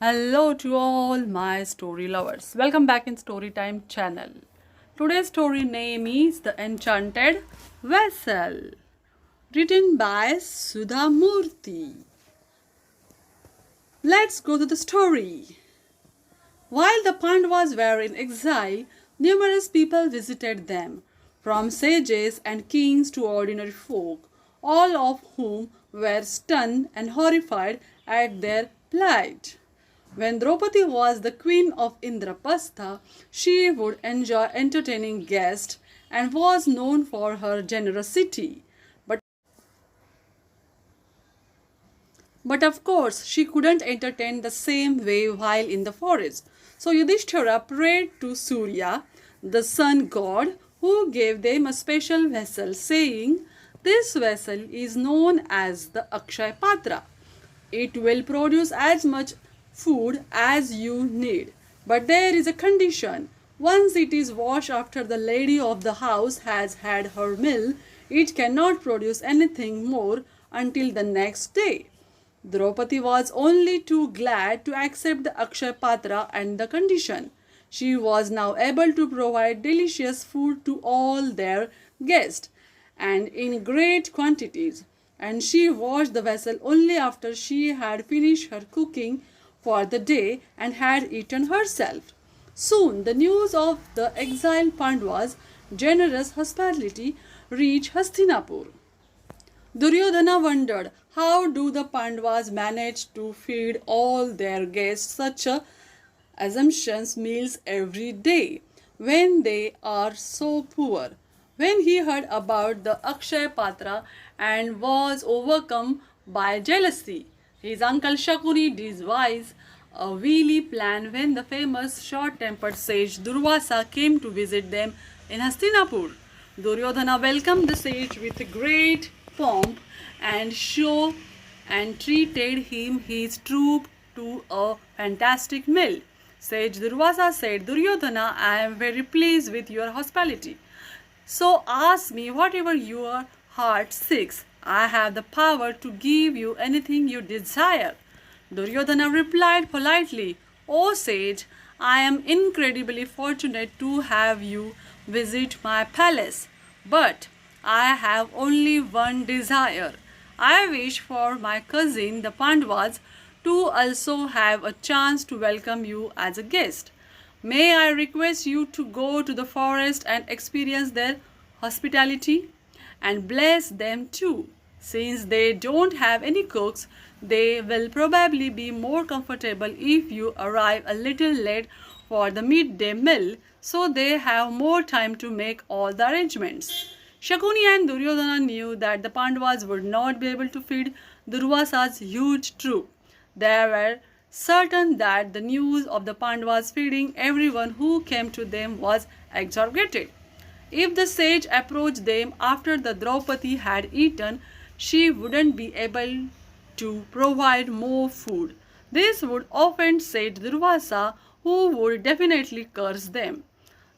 Hello to all my story lovers. Welcome back in Storytime channel. Today's story name is The Enchanted Vessel, written by Sudha Murty. Let's go to the story. While the Pandavas were in exile, numerous people visited them, from sages and kings to ordinary folk, all of whom were stunned and horrified at their plight. When Draupadi was the queen of Indraprastha, she would enjoy entertaining guests and was known for her generosity. But of course, she couldn't entertain the same way while in the forest. So Yudhishthira prayed to Surya, the sun god, who gave them a special vessel, saying, "This vessel is known as the Akshay Patra. It will produce as much food as you need. But there is a condition. Once it is washed after the lady of the house has had her meal, it cannot produce anything more until the next day." Draupadi was only too glad to accept the Akshay Patra and the condition. She was now able to provide delicious food to all their guests and in great quantities. And she washed the vessel only after she had finished her cooking for the day and had eaten herself. Soon the news of the exiled Pandavas' generous hospitality reached Hastinapur. Duryodhana wondered, how do the Pandavas manage to feed all their guests such a assumptions meals every day when they are so poor? When he heard about the Akshay Patra and was overcome by jealousy, his uncle Shakuni devised a wily plan when the famous short-tempered sage Durvasa came to visit them in Hastinapur. Duryodhana welcomed the sage with great pomp and show and treated him his troop to a fantastic meal. Sage Durvasa said, "Duryodhana, I am very pleased with your hospitality. So ask me whatever your heart seeks. I have the power to give you anything you desire." Duryodhana replied politely, "O sage, I am incredibly fortunate to have you visit my palace. But I have only one desire. I wish for my cousin the Pandavas to also have a chance to welcome you as a guest. May I request you to go to the forest and experience their hospitality and bless them too. Since they don't have any cooks, they will probably be more comfortable if you arrive a little late for the midday meal, so they have more time to make all the arrangements." Shakuni and Duryodhana knew that the Pandavas would not be able to feed Durvasa's huge troop. They were certain that the news of the Pandavas feeding everyone who came to them was exaggerated. If the sage approached them after the Draupadi had eaten, she wouldn't be able to provide more food. This would offend Sage Durvasa, who would definitely curse them.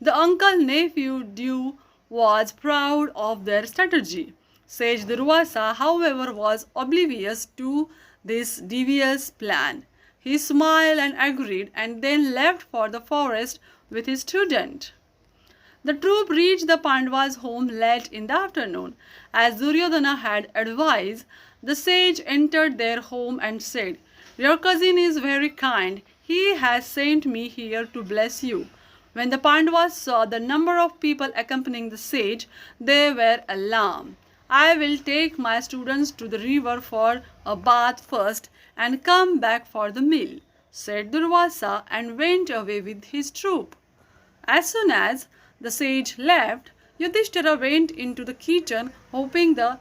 The uncle-nephew duo was proud of their strategy. Sage Durvasa, however, was oblivious to this devious plan. He smiled and agreed and then left for the forest with his student. The troop reached the Pandavas' home late in the afternoon. As Duryodhana had advised, the sage entered their home and said, "Your cousin is very kind. He has sent me here to bless you." When the Pandavas saw the number of people accompanying the sage, they were alarmed. "I will take my students to the river for a bath first and come back for the meal," said Durvasa, and went away with his troop. As soon as the sage left, Yudhishthira went into the kitchen hoping the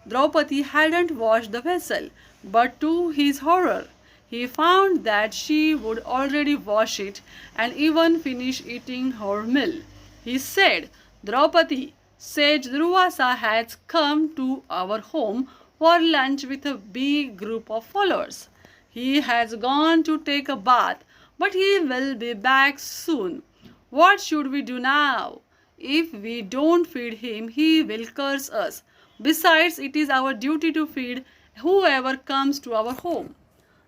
Draupadi hadn't washed the vessel, but to his horror, he found that she would already wash it and even finish eating her meal. He said, "Draupadi, Sage Durvasa has come to our home for lunch with a big group of followers. He has gone to take a bath, but he will be back soon. What should we do now? If we don't feed him, he will curse us. Besides, it is our duty to feed whoever comes to our home."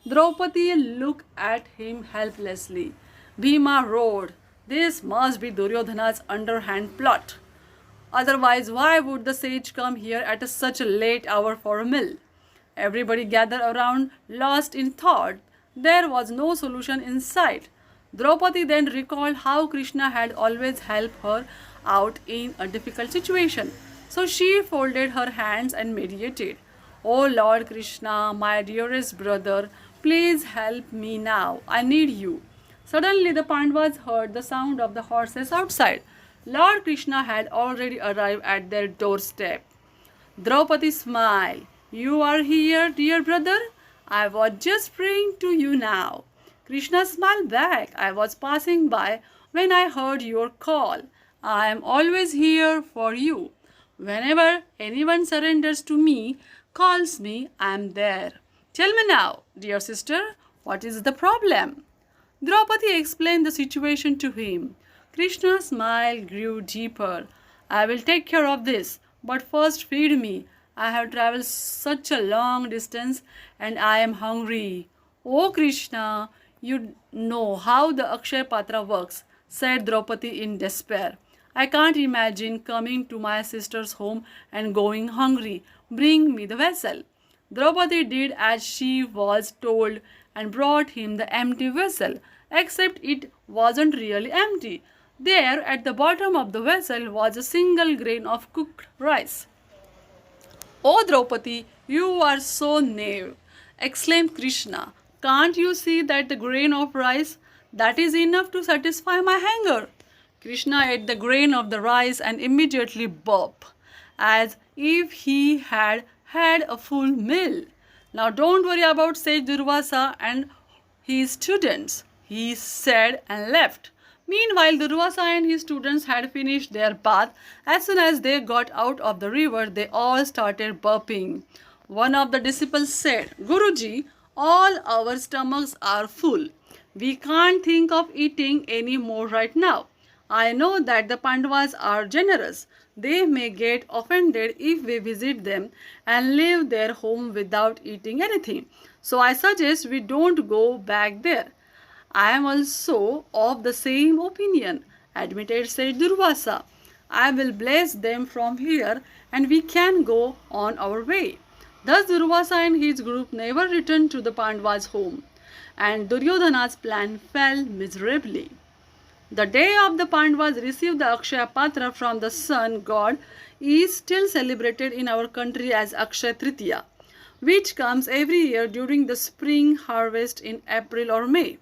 Draupadi looked at him helplessly. Bhima roared, "This must be Duryodhana's underhand plot. Otherwise, why would the sage come here at such a late hour for a meal?" Everybody gathered around, lost in thought. There was no solution in sight. Draupadi then recalled how Krishna had always helped her out in a difficult situation. So she folded her hands and meditated. "Oh Lord Krishna, my dearest brother, please help me now. I need you." Suddenly the Pandavas heard the sound of the horses outside. Lord Krishna had already arrived at their doorstep. Draupadi smiled. "You are here, dear brother? I was just praying to you now." Krishna smiled back. "I was passing by when I heard your call. I am always here for you. Whenever anyone surrenders to me, calls me, I am there. Tell me now, dear sister, what is the problem?" Draupadi explained the situation to him. Krishna's smile grew deeper. "I will take care of this, but first feed me. I have traveled such a long distance and I am hungry." "Oh Krishna, you know how the Akshay Patra works," said Draupadi in despair. "I can't imagine coming to my sister's home and going hungry. Bring me the vessel." Draupadi did as she was told and brought him the empty vessel, except it wasn't really empty. There, at the bottom of the vessel, was a single grain of cooked rice. "Oh Draupadi, you are so naive," exclaimed Krishna. "Can't you see that the grain of rice, that is enough to satisfy my hunger?" Krishna ate the grain of the rice and immediately burped, as if he had had a full meal. "Now don't worry about sage Durvasa and his students," he said and left. Meanwhile, Durvasa and his students had finished their bath. As soon as they got out of the river, they all started burping. One of the disciples said, "Guruji, all our stomachs are full. We can't think of eating any more right now. I know that the Pandavas are generous. They may get offended if we visit them and leave their home without eating anything. So I suggest we don't go back there." "I am also of the same opinion," admitted said Durvasa. "I will bless them from here and we can go on our way." Thus Durvasa and his group never returned to the Pandavas' home, and Duryodhana's plan fell miserably. The day of the Pandavas received the Akshaya Patra from the sun god is still celebrated in our country as Akshaya Tritiya, which comes every year during the spring harvest in April or May.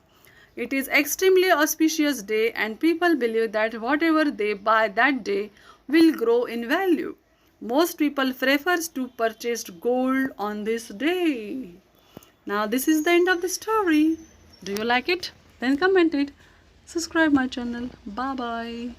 It is extremely auspicious day and people believe that whatever they buy that day will grow in value. Most people prefer to purchase gold on this day. Now this is the end of the story. Do you like it? Then comment it. Subscribe my channel. Bye bye.